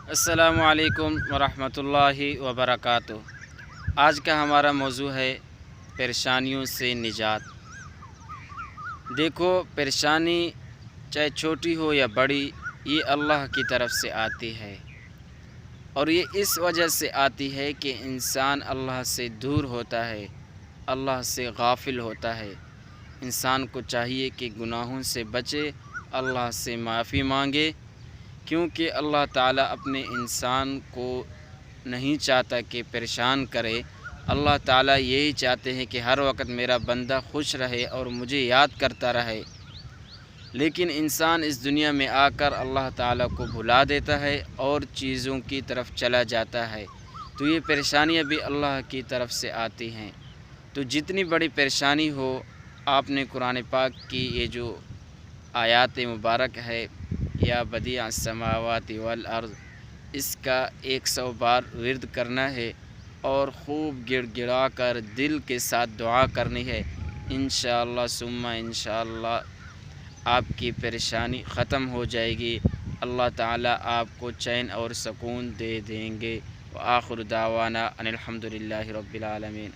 السلام علیکم ورحمۃ اللہ وبرکاتہ۔ آج کا ہمارا موضوع ہے پریشانیوں سے نجات۔ دیکھو، پریشانی چاہے چھوٹی ہو یا بڑی، یہ اللہ کی طرف سے آتی ہے، اور یہ اس وجہ سے آتی ہے کہ انسان اللہ سے دور ہوتا ہے، اللہ سے غافل ہوتا ہے۔ انسان کو چاہیے کہ گناہوں سے بچے، اللہ سے معافی مانگے، کیونکہ اللہ تعالیٰ اپنے انسان کو نہیں چاہتا کہ پریشان کرے۔ اللہ تعالیٰ یہی چاہتے ہیں کہ ہر وقت میرا بندہ خوش رہے اور مجھے یاد کرتا رہے، لیکن انسان اس دنیا میں آ کر اللہ تعالیٰ کو بھلا دیتا ہے اور چیزوں کی طرف چلا جاتا ہے، تو یہ پریشانیاں بھی اللہ کی طرف سے آتی ہیں۔ تو جتنی بڑی پریشانی ہو، آپ نے قرآن پاک کی یہ جو آیات مبارک ہے، یا بدیع السماوات والارض، اس کا 100 بار ورد کرنا ہے اور خوب گڑ گڑا کر دل کے ساتھ دعا کرنی ہے۔ انشاءاللہ ثم انشاءاللہ آپ کی پریشانی ختم ہو جائے گی، اللہ تعالیٰ آپ کو چین اور سکون دے دیں گے۔ وآخر دعوانا ان الحمد للہ رب العالمین۔